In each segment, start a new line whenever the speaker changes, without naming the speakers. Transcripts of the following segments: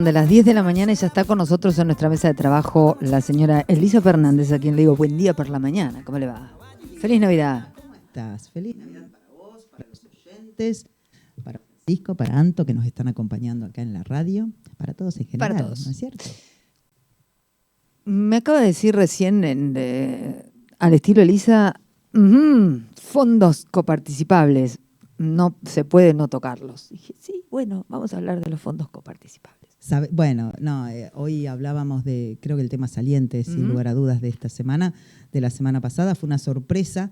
De las 10 de la mañana ya está con nosotros en nuestra mesa de trabajo la señora Elisa Fernández, a quien le digo buen día por la mañana. ¿Cómo le va? ¡Feliz Navidad!
¿Cómo estás? Feliz Navidad para vos, para los oyentes, para Francisco, para Anto, que nos están acompañando acá en la radio, para todos en general,
Para todos.
¿no es cierto?
Me acaba de decir recién, al estilo Elisa, fondos coparticipables, no se puede no tocarlos. Dije, sí, bueno, vamos a hablar de los fondos coparticipables.
Bueno, no, hoy hablábamos de, creo que el tema saliente, sin lugar a dudas, de esta semana, de la semana pasada, fue una sorpresa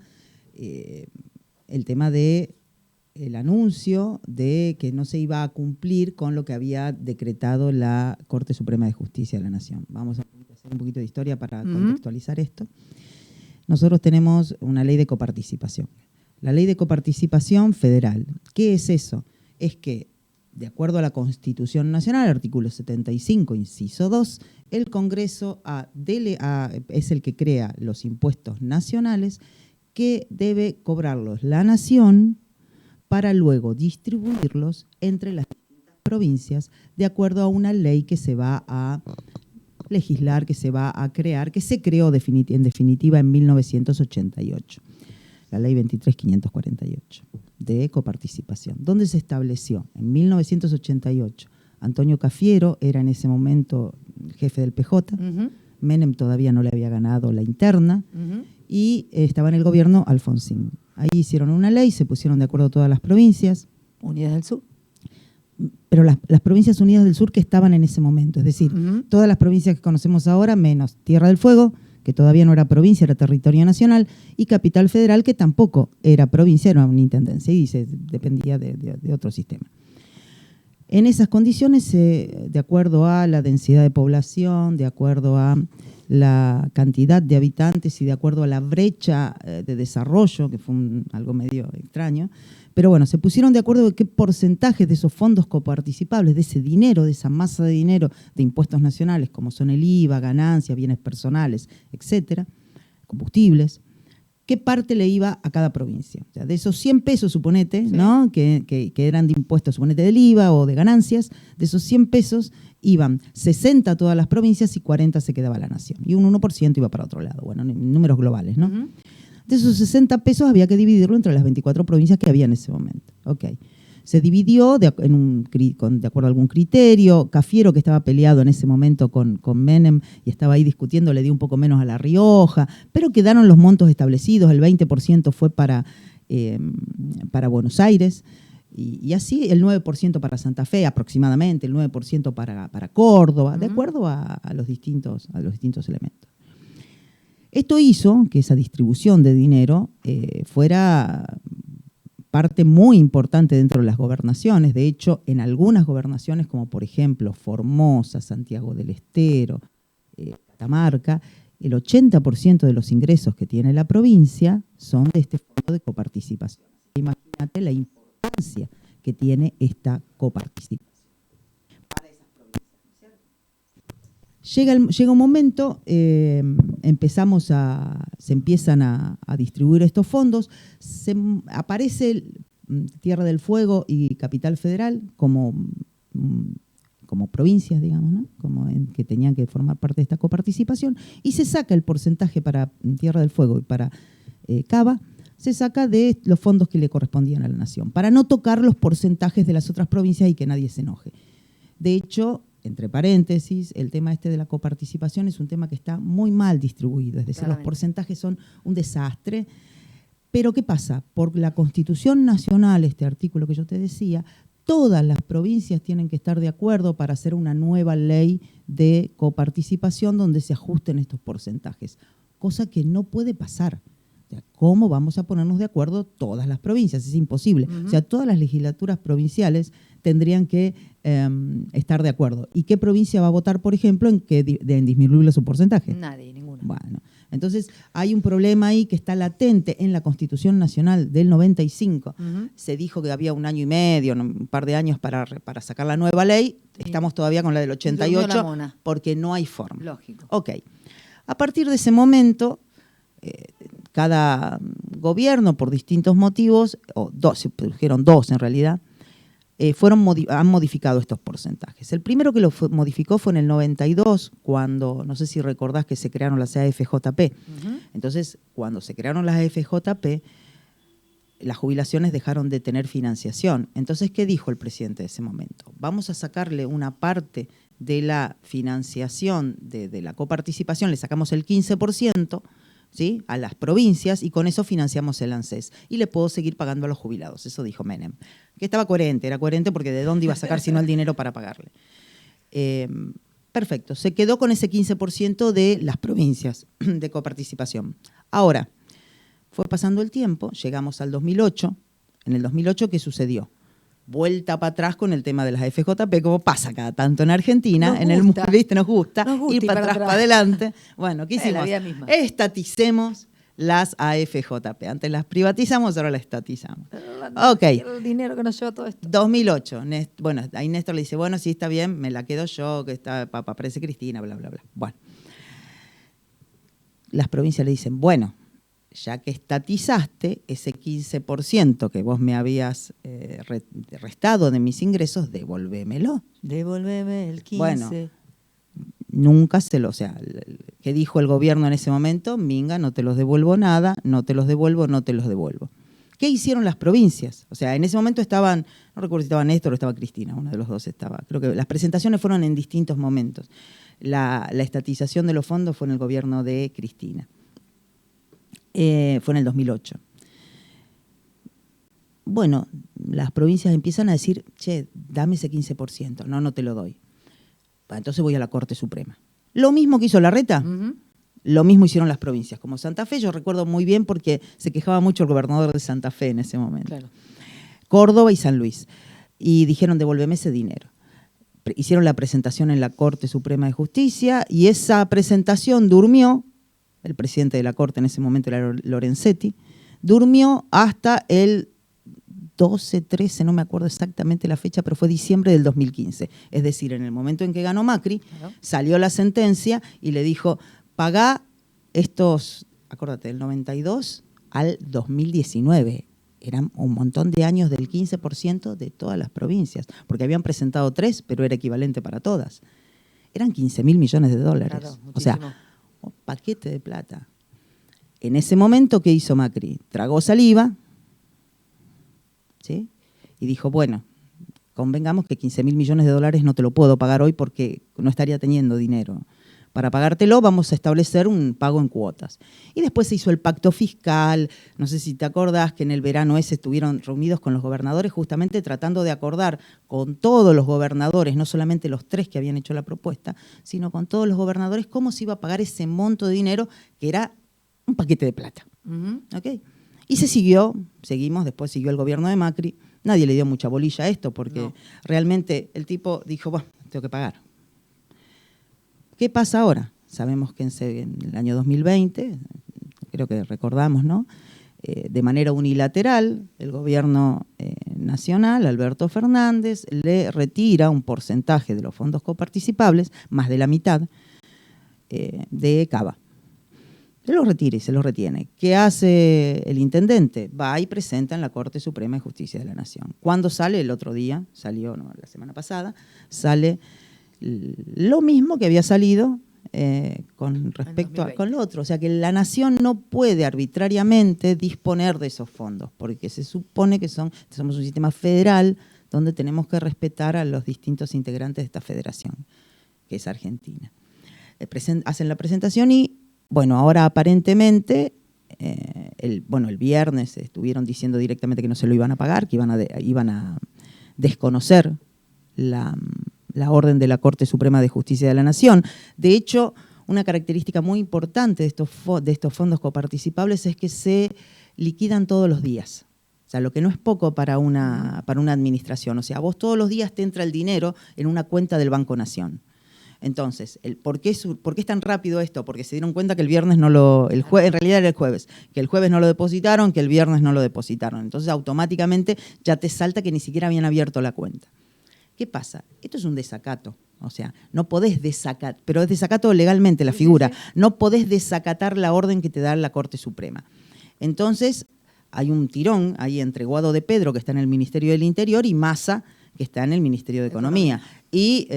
el tema de el anuncio de que no se iba a cumplir con lo que había decretado la Corte Suprema de Justicia de la Nación. Vamos a hacer un poquito de historia para contextualizar esto. Nosotros tenemos una ley de coparticipación. La ley de coparticipación federal. ¿Qué es eso? Es que, de acuerdo a la Constitución Nacional, artículo 75, inciso 2, el Congreso es el que crea los impuestos nacionales que debe cobrarlos la Nación para luego distribuirlos entre las distintas provincias de acuerdo a una ley que se va a legislar, que se va a crear, que se creó en definitiva en 1988. La ley 23.548 de coparticipación, donde se estableció en 1988. Antonio Cafiero era en ese momento el jefe del PJ, Menem todavía no le había ganado la interna, y estaba en el gobierno Alfonsín. Ahí hicieron una ley, se pusieron de acuerdo todas las provincias.
¿Unidas del Sur?
Pero las provincias unidas del sur que estaban en ese momento, es decir, todas las provincias que conocemos ahora, menos Tierra del Fuego, que todavía no era provincia, era territorio nacional, y Capital Federal, que tampoco era provincia, era una intendencia y dependía de otro sistema. En esas condiciones, de acuerdo a la densidad de población, de acuerdo a la cantidad de habitantes y de acuerdo a la brecha de desarrollo, que fue algo medio extraño, pero bueno, se pusieron de acuerdo de qué porcentaje de esos fondos coparticipables, de ese dinero, de esa masa de dinero de impuestos nacionales, como son el IVA, ganancias, bienes personales, etcétera, combustibles, qué parte le iba a cada provincia. O sea, de esos 100 pesos, suponete, sí, ¿no? que eran de impuestos, suponete del IVA o de ganancias, de esos 100 pesos iban 60 a todas las provincias y 40 se quedaba la nación. Y un 1% iba para otro lado, bueno, en números globales, ¿no? De esos 60 pesos había que dividirlo entre las 24 provincias que había en ese momento. Okay. Se dividió de acuerdo a algún criterio. Cafiero, que estaba peleado en ese momento con Menem y estaba ahí discutiendo, le dio un poco menos a La Rioja, pero quedaron los montos establecidos. El 20% fue para Buenos Aires y así el 9% para Santa Fe aproximadamente, el 9% para Córdoba, de acuerdo a los distintos elementos. Esto hizo que esa distribución de dinero fuera parte muy importante dentro de las gobernaciones. De hecho, en algunas gobernaciones, como por ejemplo Formosa, Santiago del Estero, Catamarca, el 80% de los ingresos que tiene la provincia son de este fondo de coparticipación. Imagínate la importancia que tiene esta coparticipación para esas provincias, ¿cierto? Llega un momento, se empiezan a distribuir estos fondos, aparece Tierra del Fuego y Capital Federal como provincias, digamos, ¿no? Que tenían que formar parte de esta coparticipación, y se saca el porcentaje para Tierra del Fuego y para Cava, se saca de los fondos que le correspondían a la nación, para no tocar los porcentajes de las otras provincias y que nadie se enoje. De hecho, entre paréntesis, el tema de la coparticipación es un tema que está muy mal distribuido, es decir, claramente, los porcentajes son un desastre. Pero ¿qué pasa? Por la Constitución Nacional, este artículo que yo te decía, todas las provincias tienen que estar de acuerdo para hacer una nueva ley de coparticipación donde se ajusten estos porcentajes, cosa que no puede pasar. O sea, ¿cómo vamos a ponernos de acuerdo todas las provincias? Es imposible. O sea, todas las legislaturas provinciales tendrían que estar de acuerdo. ¿Y qué provincia va a votar, por ejemplo, en disminuirle su porcentaje?
Nadie, ninguna.
Bueno, entonces hay un problema ahí que está latente en la Constitución Nacional del 95. Se dijo que había un año y medio, un par de años para sacar la nueva ley. Estamos todavía con la del 88 porque no hay forma.
Lógico.
Ok. A partir de ese momento, cada gobierno, por distintos motivos, se produjeron dos en realidad, han modificado estos porcentajes. El primero que lo modificó fue en el 92, cuando, no sé si recordás que se crearon las AFJP. Entonces, cuando se crearon las AFJP, las jubilaciones dejaron de tener financiación. Entonces, ¿qué dijo el presidente de ese momento? Vamos a sacarle una parte de la financiación, de la coparticipación, le sacamos el 15%, ¿sí?, a las provincias, y con eso financiamos el ANSES. Y le puedo seguir pagando a los jubilados. Eso dijo Menem. Que estaba coherente, era coherente porque ¿de dónde iba a sacar sino el dinero para pagarle? Perfecto, se quedó con ese 15% de las provincias de coparticipación. Ahora, fue pasando el tiempo, llegamos al 2008. En el 2008, ¿qué sucedió? Vuelta para atrás con el tema de las FJP, como pasa cada tanto en Argentina,
Nos
en el
gusta.
¿viste? Nos gusta ir
para
para atrás, para adelante. Bueno, ¿qué
la
hicimos?
vida misma.
Estaticemos las AFJP. Antes las privatizamos, ahora las estatizamos. Ok.
El dinero que nos lleva todo esto.
2008. Bueno, ahí Néstor le dice, bueno, sí, está bien, me la quedo yo, que está, papá, aparece Cristina, bla, bla, bla. Bueno. Las provincias le dicen, bueno, ya que estatizaste ese 15% que vos me habías restado de mis ingresos, devolvémelo.
Devolveme el 15.
Bueno, nunca o sea, ¿qué dijo el gobierno en ese momento? Minga, no te los devuelvo nada, no te los devuelvo, no te los devuelvo. ¿Qué hicieron las provincias? O sea, en ese momento estaban, no recuerdo si estaba Néstor o estaba Cristina, uno de los dos estaba. Creo que las presentaciones fueron en distintos momentos. La estatización de los fondos fue en el gobierno de Cristina. Fue en el 2008. Bueno, las provincias empiezan a decir, che, dame ese 15%, no te lo doy. Entonces voy a la Corte Suprema. Lo mismo que hizo Larreta, lo mismo hicieron las provincias. Como Santa Fe, yo recuerdo muy bien porque se quejaba mucho el gobernador de Santa Fe en ese momento.
Claro.
Córdoba y San Luis. Y dijeron, devuélveme ese dinero. Hicieron la presentación en la Corte Suprema de Justicia y esa presentación durmió. El presidente de la Corte en ese momento era Lorenzetti, durmió hasta el 12, 13, no me acuerdo exactamente la fecha, pero fue diciembre del 2015. Es decir, en el momento en que ganó Macri, salió la sentencia y le dijo, pagá estos, acuérdate, del 92 al 2019. Eran un montón de años del 15% de todas las provincias, porque habían presentado 3, pero era equivalente para todas. Eran 15.000 millones de dólares.
Claro,
o sea, un paquete de plata. En ese momento, ¿qué hizo Macri? Tragó saliva, ¿sí? Y dijo, bueno, convengamos que 15.000 millones de dólares no te lo puedo pagar hoy porque no estaría teniendo dinero. Para pagártelo vamos a establecer un pago en cuotas. Y después se hizo el pacto fiscal. No sé si te acordás que en el verano ese estuvieron reunidos con los gobernadores justamente tratando de acordar con todos los gobernadores, no solamente los 3 que habían hecho la propuesta, sino con todos los gobernadores cómo se iba a pagar ese monto de dinero que era un paquete de plata. ¿Okay? Y seguimos, después siguió el gobierno de Macri. Nadie le dio mucha bolilla a esto porque realmente el tipo dijo, bueno, tengo que pagar. ¿Qué pasa ahora? Sabemos que en el año 2020, creo que recordamos, ¿no? De manera unilateral, el gobierno nacional, Alberto Fernández, le retira un porcentaje de los fondos coparticipables, más de la mitad, de Cava. Se los retira y se los retiene. ¿Qué hace el intendente? Va y presenta en la Corte Suprema de Justicia de la Nación. ¿Cuándo sale? El otro día, salió la semana pasada, sale lo mismo que había salido con respecto con lo otro. O sea que la Nación no puede arbitrariamente disponer de esos fondos, porque se supone que somos un sistema federal donde tenemos que respetar a los distintos integrantes de esta federación, que es Argentina. Hacen la presentación y, bueno, ahora aparentemente, el viernes estuvieron diciendo directamente que no se lo iban a pagar, que iban a desconocer la orden de la Corte Suprema de Justicia de la Nación. De hecho, una característica muy importante de estos fondos coparticipables es que se liquidan todos los días. O sea, lo que no es poco para una administración. O sea, a vos todos los días te entra el dinero en una cuenta del Banco Nación. Entonces, ¿por qué es tan rápido esto? Porque se dieron cuenta que el viernes en realidad era el jueves, que el jueves no lo depositaron, que el viernes no lo depositaron. Entonces, automáticamente ya te salta que ni siquiera habían abierto la cuenta. ¿Qué pasa? Esto es un desacato. O sea, no podés desacatar, pero es desacato legalmente la figura. Sí. No podés desacatar la orden que te da la Corte Suprema. Entonces, hay un tirón ahí entre Guado de Pedro, que está en el Ministerio del Interior, y Massa, que está en el Ministerio de Economía. Y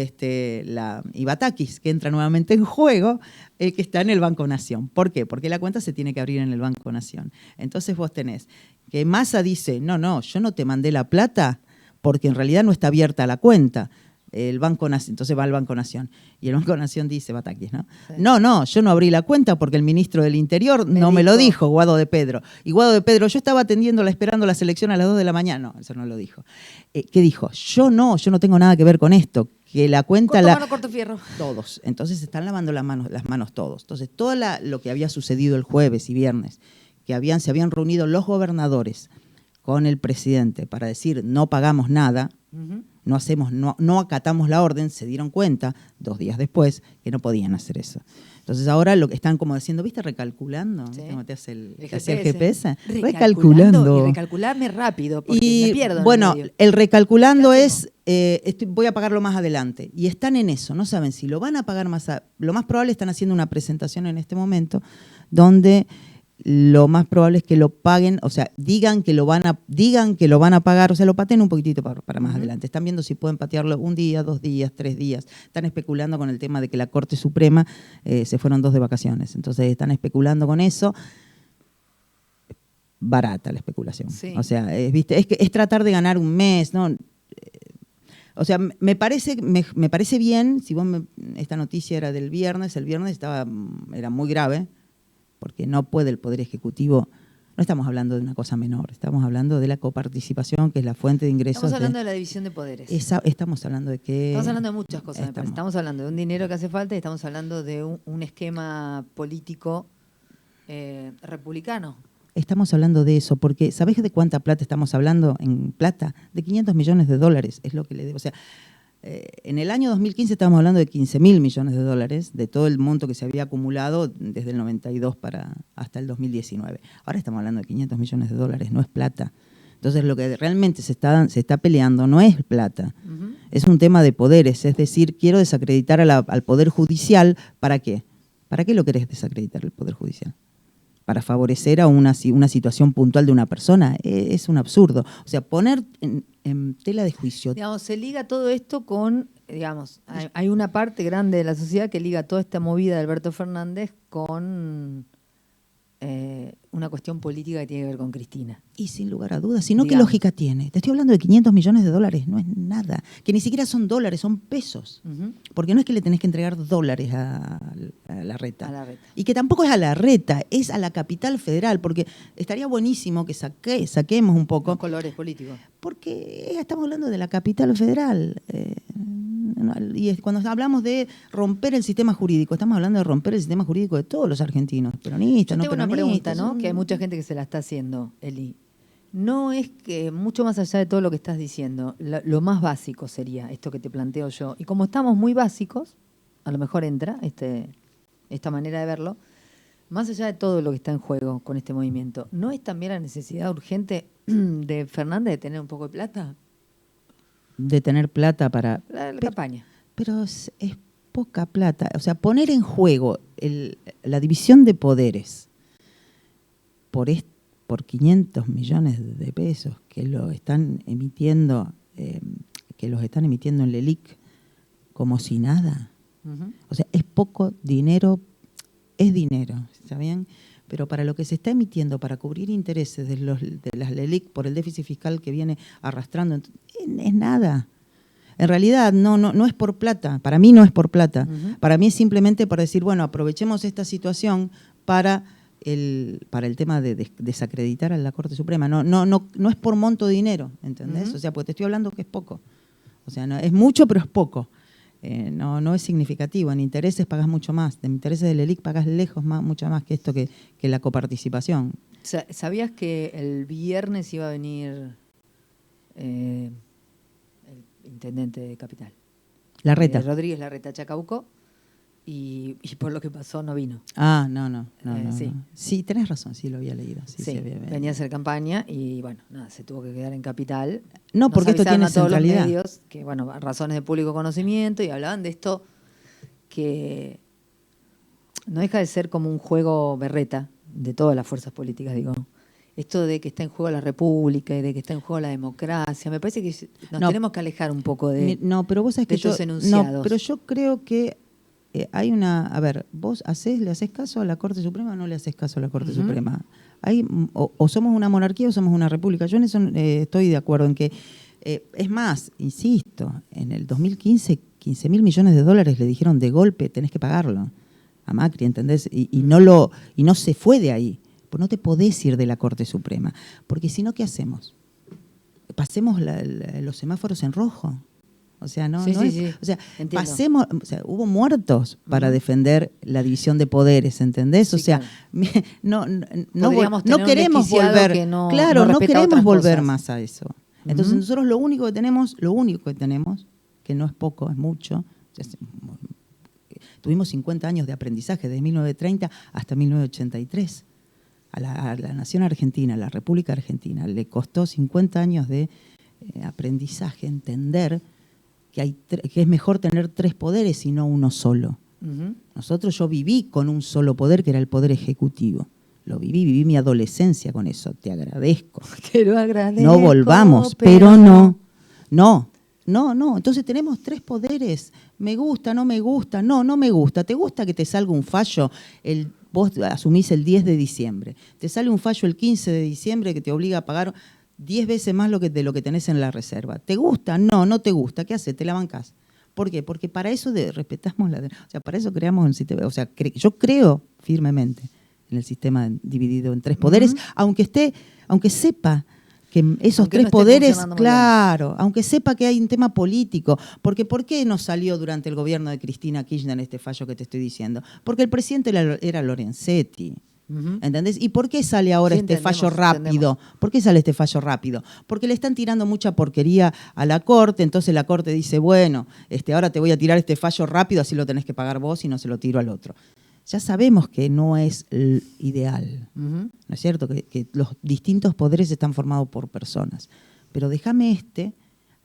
Batakis, que entra nuevamente en juego, el que está en el Banco Nación. ¿Por qué? Porque la cuenta se tiene que abrir en el Banco Nación. Entonces vos tenés que Massa dice, no, yo no te mandé la plata porque en realidad no está abierta la cuenta. El Banco Nación, entonces va al Banco Nación. Y el Banco Nación dice, Batakis, ¿no? Sí. No, yo no abrí la cuenta porque el ministro del Interior me lo dijo, Guado de Pedro. Y Guado de Pedro, yo estaba atendiéndola, esperando la selección a las 2 de la mañana. No, eso no lo dijo. ¿Qué dijo? Yo no tengo nada que ver con esto. Que la cuenta
corto fierro.
Todos. Entonces se están lavando las manos todos. Entonces, todo lo que había sucedido el jueves y viernes, que se habían reunido los gobernadores con el presidente para decir no pagamos nada, no acatamos la orden, se dieron cuenta 2 días después que no podían hacer eso. Entonces ahora lo que están como diciendo, ¿viste? Recalculando,
sí.
¿Cómo te hace el GPS?
Recalculando. Y recalcularme rápido, porque me pierdo.
Bueno, el recalculando es, voy a pagarlo más adelante. Y están en eso, no saben si lo van a pagar lo más probable están haciendo una presentación en este momento donde lo más probable es que lo paguen, o sea, digan que lo van a pagar, o sea, lo pateen un poquitito para más adelante. Están viendo si pueden patearlo 1 día, 2 días, 3 días. Están especulando con el tema de que la Corte Suprema se fueron 2 de vacaciones. Entonces están especulando con eso. Barata la especulación. Sí. O sea, ¿viste? Es tratar de ganar un mes, ¿no? O sea, me parece bien, si esta noticia era del viernes, el viernes era muy grave, porque no puede el Poder Ejecutivo, no estamos hablando de una cosa menor, estamos hablando de la coparticipación, que es la fuente de ingresos.
Estamos hablando de la división de poderes.
Estamos hablando de que...
Estamos hablando de muchas cosas, estamos hablando de un dinero que hace falta y estamos hablando de un esquema político republicano.
Estamos hablando de eso, porque ¿sabés de cuánta plata estamos hablando en plata? De 500 millones de dólares, es lo que le debo. O sea, en el año 2015 estábamos hablando de 15.000 millones de dólares, de todo el monto que se había acumulado desde el 92 hasta el 2019. Ahora estamos hablando de 500 millones de dólares, no es plata. Entonces lo que realmente se está peleando no es plata, es un tema de poderes, es decir, quiero desacreditar al Poder Judicial, ¿para qué? ¿Para qué lo querés desacreditar el Poder Judicial? Para favorecer a una situación puntual de una persona, es un absurdo. O sea, poner en tela de juicio.
Digamos, se liga todo esto con, digamos, hay una parte grande de la sociedad que liga toda esta movida de Alberto Fernández con una cuestión política que tiene que ver con Cristina.
Y sin lugar a dudas, sino ¿qué lógica tiene? Te estoy hablando de 500 millones de dólares, no es nada. Que ni siquiera son dólares, son pesos. Porque no es que le tenés que entregar dólares a Larreta.
A Larreta.
Y que tampoco es a Larreta, es a la capital federal, porque estaría buenísimo que saquemos un poco...
Los colores políticos.
Porque estamos hablando de la capital federal. Y cuando hablamos de romper el sistema jurídico, estamos hablando de romper el sistema jurídico de todos los argentinos, peronistas, no peronistas.
Yo tengo una pregunta, ¿no? Que hay mucha gente que se la está haciendo, Eli. No es que, mucho más allá de todo lo que estás diciendo, lo más básico sería esto que te planteo yo. Y como estamos muy básicos, a lo mejor entra esta manera de verlo, más allá de todo lo que está en juego con este movimiento, ¿no es también la necesidad urgente de Fernández de tener un poco de plata?
De tener plata para...
La campaña.
Pero es poca plata. O sea, poner en juego la división de poderes por 500 millones de pesos que los están emitiendo en LELIC como si nada. O sea, es poco dinero, es dinero, ¿está bien? Pero para lo que se está emitiendo para cubrir intereses de las LELIC por el déficit fiscal que viene arrastrando, es nada. En realidad no es por plata, para mí no es por plata, para mí es simplemente para decir, bueno, aprovechemos esta situación para el tema de desacreditar a la Corte Suprema. No es por monto de dinero, ¿entendés? O sea, porque te estoy hablando que es poco. O sea, no, es mucho, pero es poco. No es significativo. En intereses pagas mucho más. En intereses del ELIC pagas mucho más que esto que la coparticipación.
¿Sabías que el viernes iba a venir el intendente de Capital?
Larreta.
Rodríguez Larreta Chacabuco. Y por lo que pasó no vino.
Ah, no.
Sí.
Sí, tenés razón, sí lo había leído. Sí,
venía a hacer campaña y bueno, nada, se tuvo que quedar en Capital.
No, porque esto tiene
a todos
centralidad.
Los medios, que bueno, razones de público conocimiento, y hablaban de esto que no deja de ser como un juego berreta de todas las fuerzas políticas, digo, esto de que está en juego la república y de que está en juego la democracia. Me parece que nos tenemos que alejar un poco de,
no, pero vos sabés que
estos enunciados.
No, pero yo creo que hay una... A ver, ¿vos le hacés caso a la Corte Suprema o no le hacés caso a la Corte Suprema? O somos una monarquía o somos una república. Yo en eso estoy de acuerdo en que... es más, insisto, en el 2015, 15.000 millones de dólares le dijeron de golpe, tenés que pagarlo a Macri, ¿entendés? Y no se fue de ahí. Pues no te podés ir de la Corte Suprema. Porque si no, ¿qué hacemos? Pasemos los semáforos en rojo. O sea,
sí.
O sea,
entiendo.
pasemos, o sea, hubo muertos para defender la división de poderes, ¿entendés?
Sí,
o sea,
claro.
no queremos volver,
que no
queremos volver
cosas.
más a eso. Entonces nosotros lo único que tenemos, que no es poco, es mucho. Tuvimos 50 años de aprendizaje, de 1930 hasta 1983. A la nación argentina, a la República Argentina, le costó 50 años de aprendizaje, entender que es mejor tener 3 poderes y no uno solo. Yo viví con un solo poder, que era el poder ejecutivo. Lo viví mi adolescencia con eso, te agradezco.
Te lo agradezco.
No volvamos, pero no. Entonces tenemos 3 poderes. Me gusta, no me gusta. No me gusta. ¿Te gusta que te salga un fallo? Vos asumís el 10 de diciembre. Te sale un fallo el 15 de diciembre que te obliga a pagar 10 veces más de lo que tenés en la reserva. ¿Te gusta? No te gusta. ¿Qué haces? Te la bancás. ¿Por qué? Porque para eso respetamos para eso creamos un sistema. O sea, yo creo firmemente en el sistema dividido en 3 poderes, aunque sepa que esos 3 poderes, claro, aunque sepa que hay un tema político. Porque ¿por qué no salió durante el gobierno de Cristina Kirchner este fallo que te estoy diciendo? Porque el presidente era Lorenzetti. ¿Entendés? ¿Y por qué sale ahora este fallo rápido? ¿Por qué sale este fallo rápido? Porque le están tirando mucha porquería a la Corte, entonces la Corte dice, bueno, ahora te voy a tirar este fallo rápido, así lo tenés que pagar vos y no se lo tiro al otro. Ya sabemos que no es ideal, ¿no es cierto? Que los distintos poderes están formados por personas. Pero déjame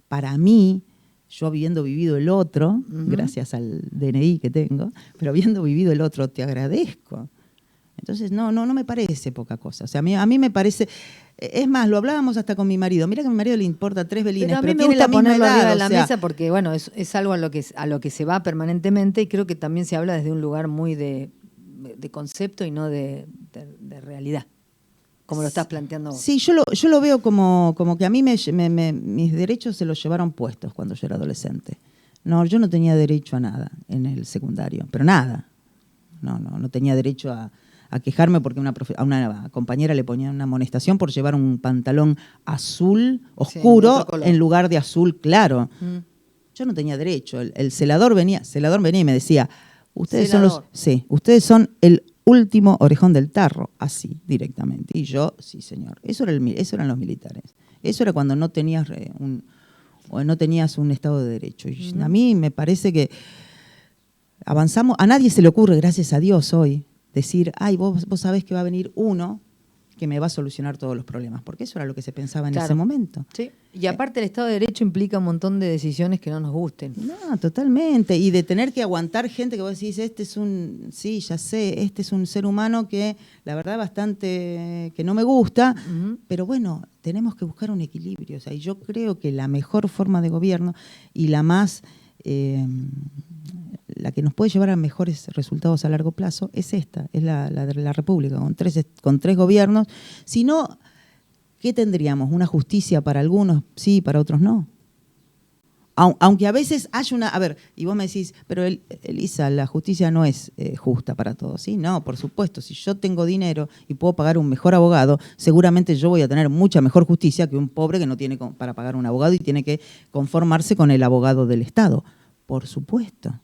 para mí, yo habiendo vivido el otro, gracias al DNI que tengo, pero habiendo vivido el otro, te agradezco. Entonces, no me parece poca cosa. O sea, a mí me parece... Es más, lo hablábamos hasta con mi marido. Mira que a mi marido le importa 3 velines,
pero a mí me
tiene
gusta
la misma
ponerlo
edad,
arriba de la mesa porque, bueno, es algo a lo que se va permanentemente y creo que también se habla desde un lugar muy de concepto y no de realidad, como lo estás planteando vos.
Sí, yo lo veo como que a mí mis derechos se los llevaron puestos cuando yo era adolescente. No, yo no tenía derecho a nada en el secundario, pero nada. No tenía derecho a quejarme porque a una compañera le ponían una amonestación por llevar un pantalón azul oscuro en lugar de azul claro. Yo no tenía derecho. El celador venía y me decía, ustedes son el último orejón del tarro, así directamente. Y yo, sí señor. Eso eran los militares. Eso era cuando no tenías un Estado de Derecho. Y a mí me parece que avanzamos. A nadie se le ocurre, gracias a Dios, hoy decir, vos sabés que va a venir uno que me va a solucionar todos los problemas, porque eso era lo que se pensaba en ese momento.
Sí. Y aparte el Estado de Derecho implica un montón de decisiones que no nos gusten.
No, totalmente. Y de tener que aguantar gente que vos decís, este es un ser humano que la verdad bastante que no me gusta, pero bueno, tenemos que buscar un equilibrio. O sea, y yo creo que la mejor forma de gobierno y la más... la que nos puede llevar a mejores resultados a largo plazo es la de la República, con 3 gobiernos. Si no, ¿qué tendríamos? ¿Una justicia para algunos sí, para otros no? Aunque a veces haya una... A ver, y vos me decís, pero Elisa, la justicia no es justa para todos. Sí, no, por supuesto. Si yo tengo dinero y puedo pagar un mejor abogado, seguramente yo voy a tener mucha mejor justicia que un pobre que no tiene para pagar un abogado y tiene que conformarse con el abogado del Estado. Por supuesto.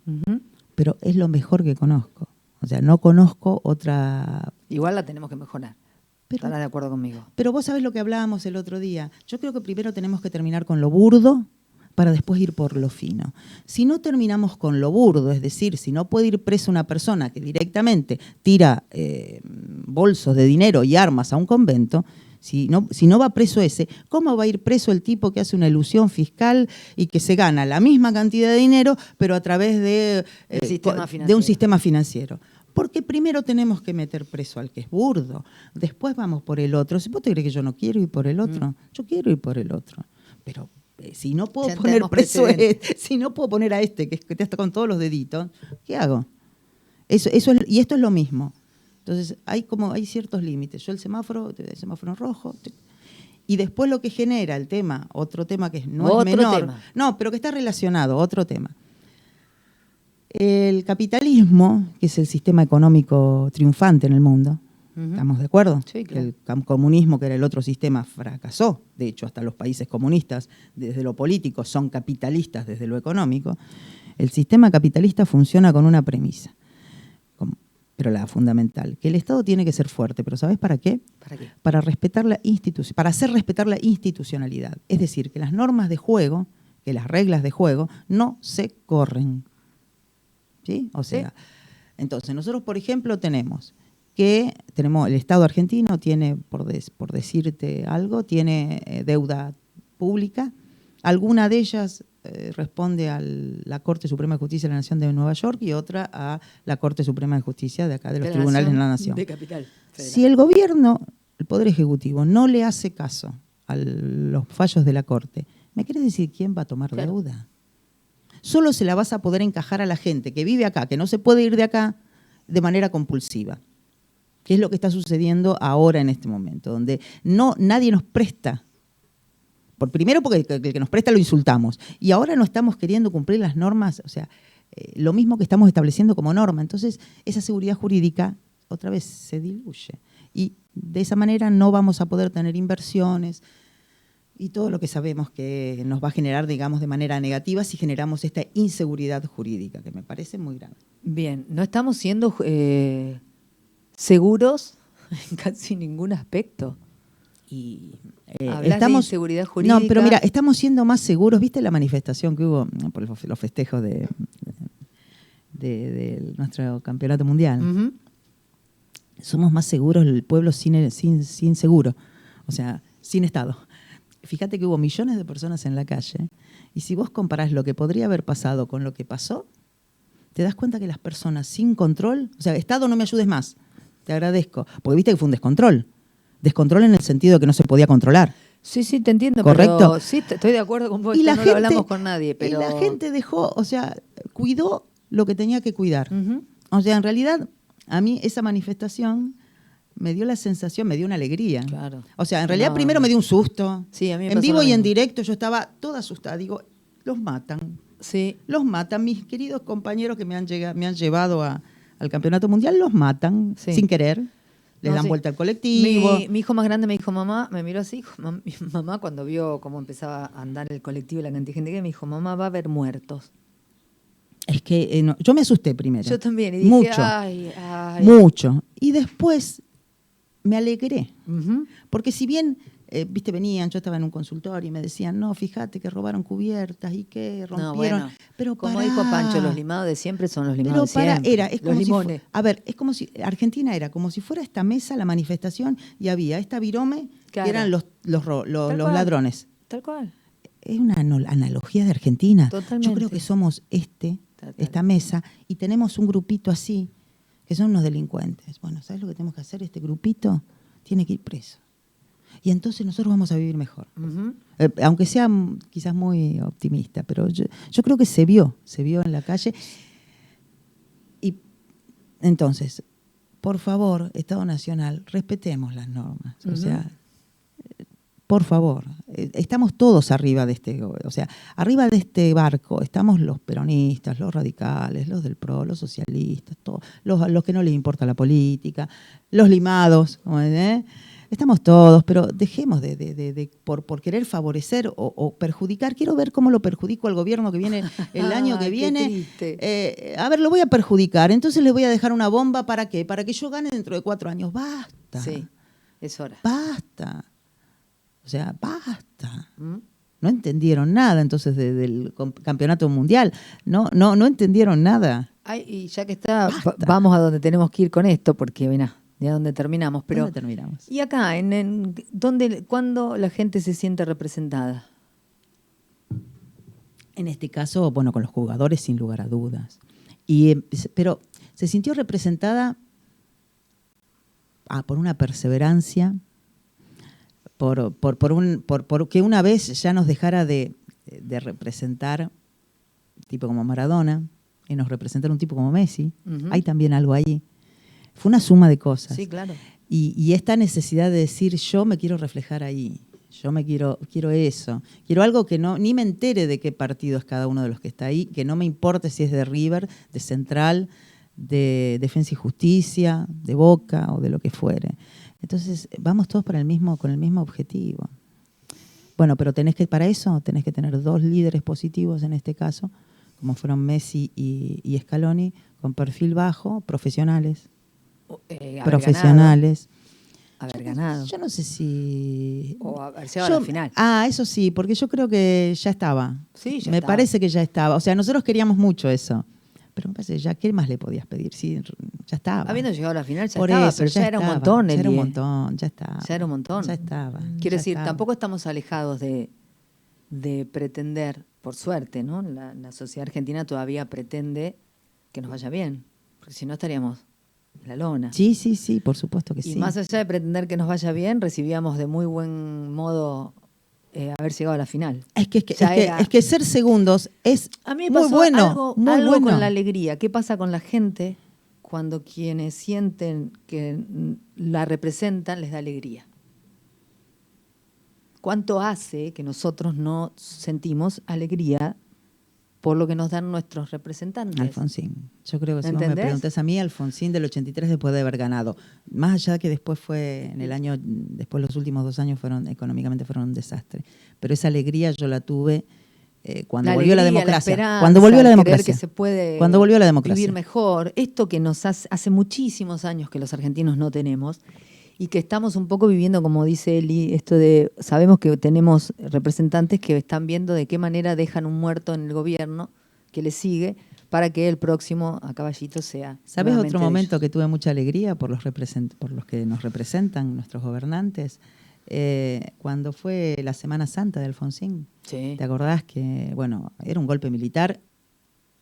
Pero es lo mejor que conozco. O sea, no conozco otra...
Igual la tenemos que mejorar. ¿Estarás de acuerdo conmigo?
Pero vos sabés lo que hablábamos el otro día. Yo creo que primero tenemos que terminar con lo burdo para después ir por lo fino. Si no terminamos con lo burdo, es decir, si no puede ir presa una persona que directamente tira bolsos de dinero y armas a un convento... Si no va preso ese, ¿cómo va a ir preso el tipo que hace una elusión fiscal y que se gana la misma cantidad de dinero, pero a través de un sistema financiero? Porque primero tenemos que meter preso al que es burdo, después vamos por el otro. Si vos te crees que yo no quiero ir por el otro, yo quiero ir por el otro. Pero si no puedo poner preso si no puedo poner a este que te está con todos los deditos, ¿qué hago? Y esto es lo mismo. Entonces hay ciertos límites. Yo el semáforo rojo. Y después lo que genera el tema, otro tema que no es menor, no, pero que está relacionado, otro tema. El capitalismo, que es el sistema económico triunfante en el mundo, ¿estamos de acuerdo?
Sí, claro.
El comunismo, que era el otro sistema, fracasó. De hecho, hasta los países comunistas, desde lo político, son capitalistas desde lo económico. El sistema capitalista funciona con una premisa, pero la fundamental, que el Estado tiene que ser fuerte. ¿Pero sabés para qué?
¿Para qué?
Para hacer respetar la institucionalidad. Es decir, que las normas de juego, que las reglas de juego, no se corren. ¿Sí? O sea, ¿sí? Entonces nosotros, por ejemplo, tenemos el Estado argentino tiene, por decirte algo, tiene deuda pública. Alguna de ellas responde a la Corte Suprema de Justicia de la Nación de Nueva York y otra a la Corte Suprema de Justicia de acá, de los tribunales de la Nación.
De Capital Federal.
Si el gobierno, el Poder Ejecutivo, no le hace caso a los fallos de la Corte, ¿me querés decir quién va a tomar deuda? Solo se la vas a poder encajar a la gente que vive acá, que no se puede ir de acá de manera compulsiva, que es lo que está sucediendo ahora en este momento, donde nadie nos presta. Primero porque el que nos presta lo insultamos, y ahora no estamos queriendo cumplir las normas, o sea, lo mismo que estamos estableciendo como norma. Entonces, esa seguridad jurídica otra vez se diluye, y de esa manera no vamos a poder tener inversiones, y todo lo que sabemos que nos va a generar, digamos, de manera negativa si generamos esta inseguridad jurídica, que me parece muy grave.
Bien, no estamos siendo seguros en casi ningún aspecto.
Y
de inseguridad jurídica.
No, pero mira, estamos siendo más seguros. ¿Viste la manifestación que hubo por los festejos de nuestro campeonato mundial?
Uh-huh.
Somos más seguros el pueblo sin seguro, o sea, sin Estado. Fíjate que hubo millones de personas en la calle, y si vos comparás lo que podría haber pasado con lo que pasó, te das cuenta que las personas sin control, o sea, Estado, no me ayudes más, te agradezco, porque viste que fue un descontrol. Descontrol en el sentido de que no se podía controlar.
Sí, te entiendo.
¿Correcto?
Pero sí, estoy de acuerdo con vos. No lo hablamos con nadie, pero...
Y la gente dejó, o sea, cuidó lo que tenía que cuidar.
Uh-huh.
O sea, en realidad, a mí esa manifestación me dio la sensación, me dio una alegría.
Claro.
O sea, en realidad primero me dio un susto.
Sí, a mí me
en vivo y en
mismo.
directo yo estaba toda asustada. Digo, los matan.
Sí.
Los matan. Mis queridos compañeros que me han llevado al campeonato mundial, los matan sin querer. Les dan vuelta al colectivo.
Mi hijo más grande me dijo, mamá, me miró así, mi mamá cuando vio cómo empezaba a andar el colectivo y la cantidad de gente que me dijo, mamá, va a haber muertos.
Es que no, yo me asusté primero.
Yo también. Y dije,
mucho,
ay.
Mucho. Y después me alegré.
Uh-huh.
Porque si bien, venían, yo estaba en un consultorio y me decían, no, fíjate que robaron cubiertas y que rompieron.
No, bueno,
pero
como dijo Pancho, los limados de siempre son los limados
pero
de siempre.
Es
los
como
limones.
es como si Argentina era como si fuera esta mesa, la manifestación, y había esta virome,
claro,
que eran los ladrones.
Tal cual.
Es una analogía de Argentina.
Totalmente.
Yo creo que somos esta mesa, y tenemos un grupito así, que son unos delincuentes. Bueno, ¿sabes lo que tenemos que hacer? Este grupito tiene que ir preso. Y entonces nosotros vamos a vivir mejor.
Uh-huh.
Aunque sea quizás muy optimista, pero yo creo que se vio en la calle. Y entonces, por favor, Estado Nacional, respetemos las normas. Uh-huh. O sea, por favor, estamos todos arriba de arriba de este barco, estamos los peronistas, los radicales, los del PRO, los socialistas, todos, los que no les importa la política, los limados, estamos todos, pero dejemos por querer favorecer o perjudicar. Quiero ver cómo lo perjudico al gobierno que viene el año que viene. A ver, lo voy a perjudicar, entonces les voy a dejar una bomba, ¿para qué? Para que yo gane dentro de 4 años. Basta.
Sí, es hora.
Basta. O sea, basta. No entendieron nada entonces del campeonato mundial. No entendieron nada.
Ay, y ya que está, vamos a donde tenemos que ir con esto, porque mira, ya donde terminamos. Pero,
¿dónde terminamos?
Y acá, ¿cuándo la gente se siente representada? En
este caso, bueno, con los jugadores sin lugar a dudas. Pero, se sintió representada por una perseverancia, por que una vez ya nos dejara de representar tipo como Maradona y nos representara un tipo como Messi. Hay también algo ahí. Fue una suma de cosas.
Sí, claro.
Y esta necesidad de decir, yo me quiero reflejar ahí, yo me quiero eso, quiero algo que no, ni me entere de qué partido es cada uno de los que está ahí, que no me importe si es de River, de Central, de Defensa y Justicia, de Boca o de lo que fuere. Entonces, vamos todos con el mismo objetivo. Bueno, pero para eso tenés que tener dos líderes positivos en este caso, como fueron Messi y Scaloni, con perfil bajo, profesionales. Profesionales.
Haber ganado.
Yo no sé si...
O haber llegado a la final.
Eso sí, porque yo creo que ya estaba.
Sí, ya
me
estaba.
parece que ya estaba. O sea, nosotros queríamos mucho eso. Pero me parece ya, ¿qué más le podías pedir? Sí, ya estaba.
Habiendo llegado a la final ya
Por
estaba,
eso,
pero ya era un montón.
Ya era un montón, ya estaba.
Ya era un montón.
Ya estaba.
Quiero decir,
estaba.
tampoco estamos alejados de pretender, por suerte, ¿no? La sociedad argentina todavía pretende que nos vaya bien, porque si no estaríamos en la lona.
Sí, por supuesto que sí.
Y más allá de pretender que nos vaya bien, recibíamos de muy buen modo haber llegado a la final.
Es que ser segundos es
a mí me
muy
pasó
bueno.
algo
bueno.
con la alegría. ¿Qué pasa con la gente cuando quienes sienten que la representan les da alegría? ¿Cuánto hace que nosotros no sentimos alegría por lo que nos dan nuestros representantes?
Alfonsín. Yo creo que si
¿Entendés?
vos me preguntás a mí, Alfonsín del 83 después de haber ganado. Más allá de que después los últimos 2 años económicamente fueron un desastre. Pero esa alegría yo la tuve cuando volvió la democracia. Cuando volvió la democracia.
Que se puede
cuando volvió la democracia.
Vivir mejor. Esto que nos hace muchísimos años que los argentinos no tenemos. Y que estamos un poco viviendo, como dice Eli, esto de, sabemos que tenemos representantes que están viendo de qué manera dejan un muerto en el gobierno que le sigue para que el próximo a caballito sea.
¿Sabes otro momento que tuve mucha alegría por los que nos representan, nuestros gobernantes? Cuando fue la Semana Santa de Alfonsín.
Sí.
¿Te acordás que, era un golpe militar?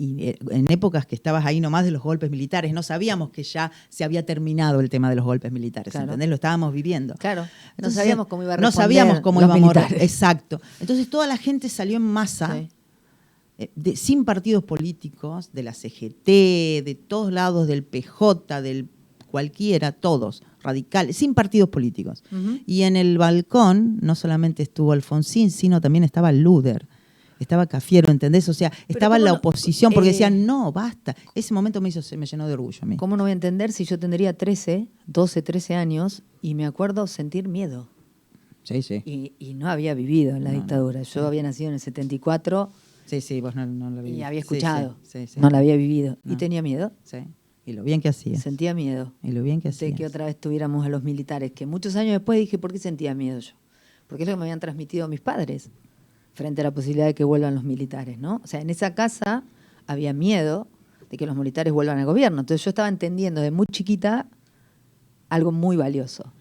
Y en épocas que estabas ahí nomás de los golpes militares, no sabíamos que ya se había terminado el tema de los golpes militares,
claro.
¿entendés? Lo estábamos viviendo.
Claro,
Entonces,
no sabíamos cómo iba a responder.
No sabíamos cómo
los
íbamos
militares.
Exacto. Entonces toda la gente salió en masa, sin partidos políticos, de la CGT, de todos lados, del PJ, del cualquiera, todos, radicales, sin partidos políticos. Y en el balcón no solamente estuvo Alfonsín, sino también estaba Luder. Estaba Cafiero, ¿entendés? O sea, estaba la oposición porque decían, no, basta. Ese momento me llenó de orgullo a mí.
¿Cómo no voy a entender si yo tendría 12, 13 años y me acuerdo sentir miedo?
Sí.
Y no había vivido en la dictadura. Yo había nacido en el 74.
Sí, vos no la vivías.
Y había escuchado.
Sí.
No la había vivido.
No.
Y tenía miedo.
Sí. Y lo bien que hacía.
Sentía miedo.
Y lo bien que hacía.
De que otra vez tuviéramos a los militares. Que muchos años después dije, ¿por qué sentía miedo yo? Porque es lo que me habían transmitido mis padres frente a la posibilidad de que vuelvan los militares, ¿no? O sea, en esa casa había miedo de que los militares vuelvan al gobierno. Entonces yo estaba entendiendo de muy chiquita algo muy valioso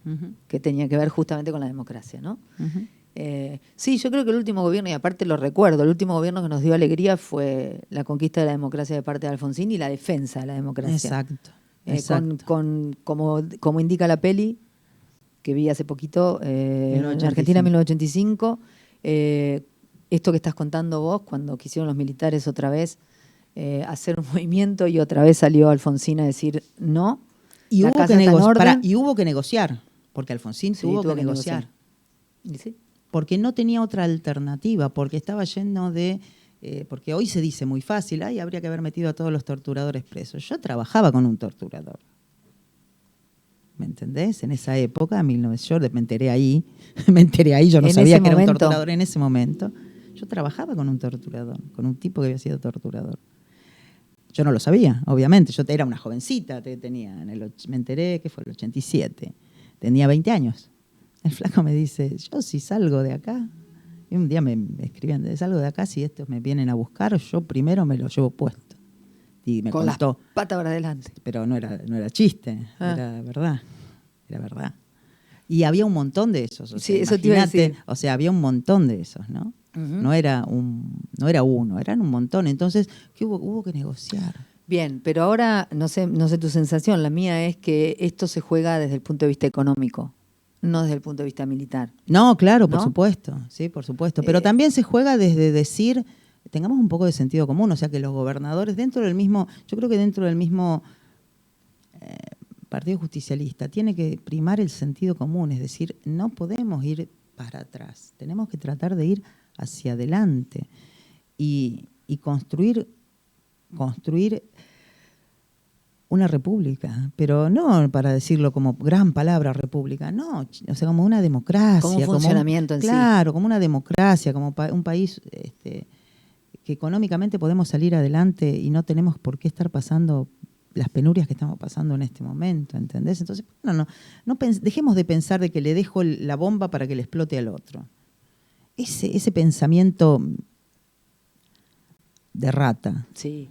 que tenía que ver justamente con la democracia, ¿no? Sí, yo creo que el último gobierno, y aparte lo recuerdo, el último gobierno que nos dio alegría fue la conquista de la democracia de parte de Alfonsín y la defensa de la democracia.
Exacto.
Como indica la peli que vi hace poquito, en Argentina 1985, esto que estás contando vos, cuando quisieron los militares otra vez hacer un movimiento y otra vez salió Alfonsín a decir no.
Y hubo que negociar, porque Alfonsín tuvo que negociar.
¿Y sí?
Porque no tenía otra alternativa, porque estaba lleno de... porque hoy se dice muy fácil, habría que haber metido a todos los torturadores presos. Yo trabajaba con un torturador. ¿Me entendés? En esa época, yo me enteré ahí, yo no sabía que era un torturador en ese momento. Yo trabajaba con un torturador, con un tipo que había sido torturador. Yo no lo sabía, obviamente. Yo era una jovencita, me enteré que fue el 87. Tenía 20 años. El flaco me dice, yo si salgo de acá, y un día me escribían, salgo de acá, si estos me vienen a buscar, yo primero me lo llevo puesto. Y me
con
contó.
Las patas para adelante.
Pero no era chiste, era verdad. Era verdad. Y había un montón de esos.
Sí, eso te iba a decir.
O sea, había un montón de esos, ¿no? No era uno, eran un montón. Entonces, ¿qué hubo que negociar?
Bien, pero ahora no sé tu sensación, la mía es que esto se juega desde el punto de vista económico, no desde el punto de vista militar.
No, claro,
¿no?
por supuesto, sí, por supuesto. Pero también se juega desde decir, tengamos un poco de sentido común, o sea, que los gobernadores dentro del mismo, yo creo que dentro del mismo Partido Justicialista tiene que primar el sentido común, es decir, no podemos ir para atrás, tenemos que tratar de ir hacia adelante y construir una república, pero no para decirlo como gran palabra república, no, o sea, como una democracia.
Como un funcionamiento en sí.
Claro, como una democracia, como un país que económicamente podemos salir adelante y no tenemos por qué estar pasando las penurias que estamos pasando en este momento, ¿entendés? Entonces, no dejemos de pensar de que le dejo la bomba para que le explote al otro. Ese pensamiento de rata.
Sí,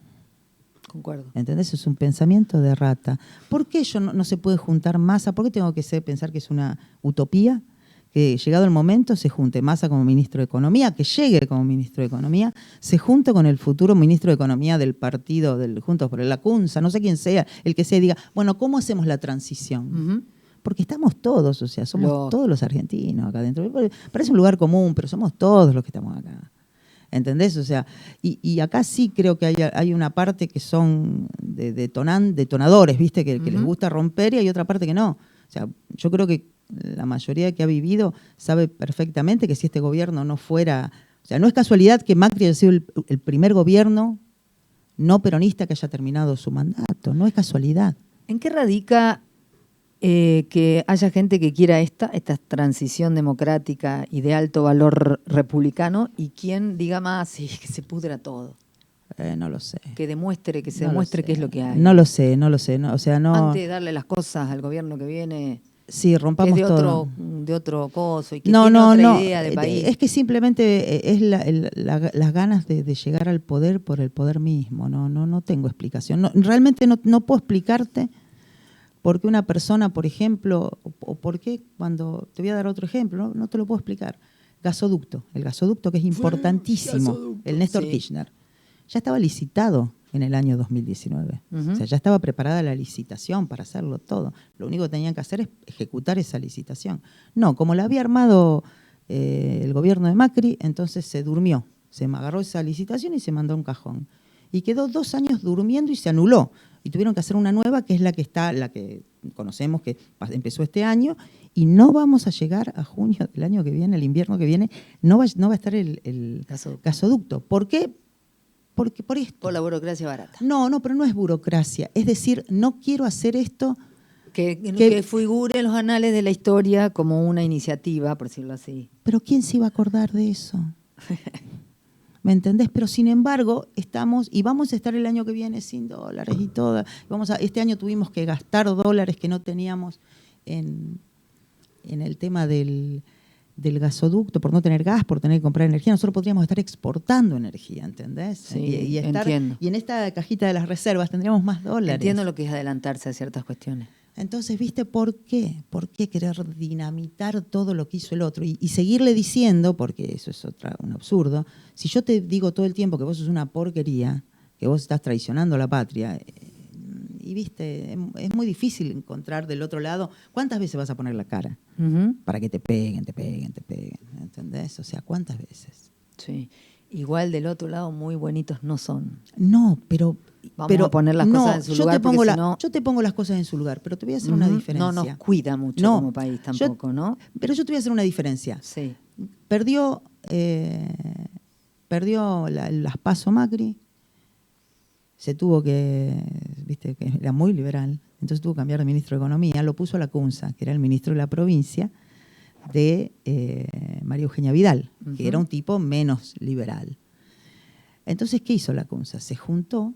concuerdo.
¿Entendés? Es un pensamiento de rata. ¿Por qué no se puede juntar Massa? ¿Por qué tengo que pensar que es una utopía? Que llegado el momento se junte Massa como ministro de Economía, que llegue como ministro de Economía, se junte con el futuro ministro de Economía del partido del Juntos por el Acunza, no sé quién sea, el que sea, diga, bueno, ¿cómo hacemos la transición? Porque estamos todos, o sea, somos todos los argentinos acá adentro. Parece un lugar común, pero somos todos los que estamos acá. ¿Entendés? O sea, y acá sí creo que hay una parte que son detonadores, ¿viste? Que les gusta romper y hay otra parte que no. O sea, yo creo que la mayoría que ha vivido sabe perfectamente que si este gobierno no fuera... O sea, no es casualidad que Macri haya sido el primer gobierno no peronista que haya terminado su mandato. No es casualidad.
¿En qué radica que haya gente que quiera esta transición democrática y de alto valor republicano y quien diga más, sí, que se pudra todo?
No lo sé.
Que demuestre qué es lo que hay.
No lo sé. No, o sea, no...
Antes de darle las cosas al gobierno que viene...
Sí, rompamos
que es
todo.
de otro coso y que tiene otra idea de país.
Es que simplemente es las ganas de llegar al poder por el poder mismo. No tengo explicación. Realmente no puedo explicarte por qué una persona, por ejemplo, o por qué cuando... Te voy a dar otro ejemplo, no te lo puedo explicar. El gasoducto que es importantísimo, el Néstor Kirchner, ya estaba licitado en el año 2019. O sea, ya estaba preparada la licitación para hacerlo todo. Lo único que tenían que hacer es ejecutar esa licitación. No, como la había armado el gobierno de Macri, entonces se durmió. Se agarró esa licitación y se mandó a un cajón. Y quedó 2 años durmiendo y se anuló. Y tuvieron que hacer una nueva, que es la que conocemos, que empezó este año, y no vamos a llegar a junio del año que viene, el invierno que viene, no va a estar el gasoducto. ¿Por qué? Porque por esto.
Por la burocracia barata.
No, pero no es burocracia. Es decir, no quiero hacer esto...
Que figure en los anales de la historia como una iniciativa, por decirlo así.
Pero ¿quién se iba a acordar de eso? ¿Me entendés? Pero sin embargo, vamos a estar el año que viene sin dólares y todo. Este año tuvimos que gastar dólares que no teníamos en el tema del gasoducto, por no tener gas, por tener que comprar energía. Nosotros podríamos estar exportando energía, ¿entendés?
Sí, entiendo.
Y en esta cajita de las reservas tendríamos más dólares.
Entiendo lo que es adelantarse a ciertas cuestiones.
Entonces, ¿viste por qué? ¿Por qué querer dinamitar todo lo que hizo el otro? Y seguirle diciendo, porque eso es un absurdo, si yo te digo todo el tiempo que vos sos una porquería, que vos estás traicionando a la patria, y viste, es muy difícil encontrar del otro lado, ¿cuántas veces vas a poner la cara? Para que te peguen, ¿entendés? O sea, ¿cuántas veces?
Sí. Igual del otro lado muy buenitos no son.
No, pero...
Vamos a poner las cosas en su lugar porque si no...
Yo te pongo las cosas en su lugar, pero te voy a hacer una diferencia.
No nos cuida mucho como país tampoco, ¿no?
Pero yo te voy a hacer una diferencia.
Sí.
Perdió las PASO Macri, se tuvo que era muy liberal, entonces tuvo que cambiar de ministro de Economía, lo puso a la Cunza, que era el ministro de la provincia, de María Eugenia Vidal, que era un tipo menos liberal. Entonces, ¿qué hizo la Cunza? Se juntó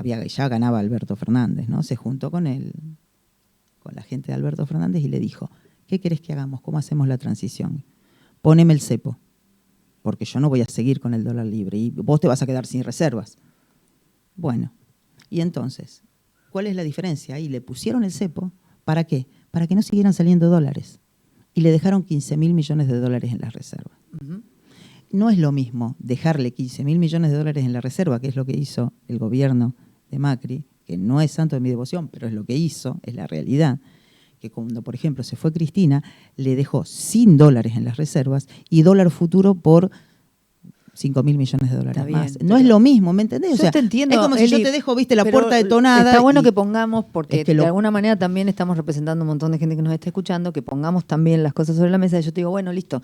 ya ganaba Alberto Fernández, ¿no? Se juntó con la gente de Alberto Fernández y le dijo, ¿qué querés que hagamos? ¿Cómo hacemos la transición? Poneme el cepo, porque yo no voy a seguir con el dólar libre y vos te vas a quedar sin reservas. Bueno, y entonces, ¿cuál es la diferencia? Ahí le pusieron el cepo, ¿para qué? Para que no siguieran saliendo dólares. Y le dejaron 15.000 millones de dólares en las reservas. No es lo mismo dejarle 15.000 millones de dólares en la reserva, que es lo que hizo el gobierno de Macri, que no es santo de mi devoción, pero es lo que hizo, es la realidad, que cuando, por ejemplo, se fue Cristina, le dejó $100 en las reservas y dólar futuro por 5.000 millones de dólares
Está
más.
bien,
No es lo mismo, ¿me entendés?
Yo te entiendo,
es como si
Eli,
yo te dejo, viste, la
pero
puerta detonada.
Está bueno que pongamos, porque
es que
de alguna manera también estamos representando un montón de gente que nos está escuchando, que pongamos también las cosas sobre la mesa. Y yo te digo, bueno, listo.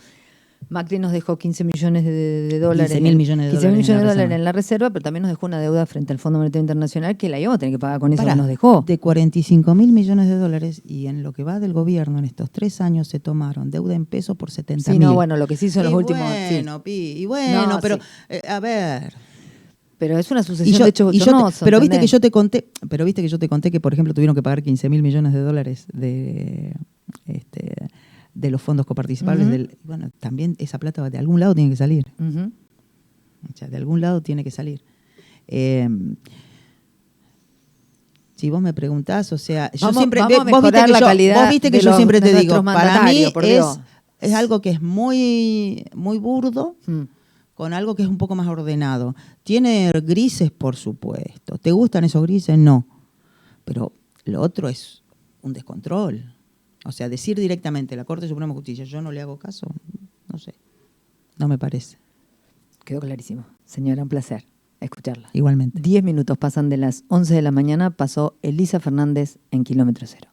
Macri nos dejó 15 millones de dólares.
15.000 millones de
15
dólares,
millones de dólares en la reserva, pero también nos dejó una deuda frente al Fondo Monetario Internacional que la íbamos a tener que pagar con eso que nos dejó.
De 45.000 millones de dólares, y en lo que va del gobierno en estos 3 años se tomaron deuda en pesos por 70.000.
Sí, no, bueno, lo que se hizo en los últimos.
Bueno,
sí.
y bueno,
No,
pero
sí.
A ver.
Pero es una sucesión de hechos bochornosos.
Pero viste que yo te conté que, por ejemplo, tuvieron que pagar 15.000 millones de dólares de los fondos coparticipables. Bueno, también esa plata de algún lado tiene que salir. O sea, de algún lado tiene que salir. Si vos me preguntás, o sea, yo siempre vos viste que yo siempre te digo, para mí es algo que es muy, muy burdo, con algo que es un poco más ordenado. Tiene grises, por supuesto. ¿Te gustan esos grises? No. Pero lo otro es un descontrol. O sea, decir directamente, la Corte Suprema de Justicia, yo no le hago caso, no sé, no me parece.
Quedó clarísimo. Señora, un placer escucharla.
Igualmente.
10 minutos pasan de las 11 de la mañana, pasó Elisa Fernández en Kilómetro Cero.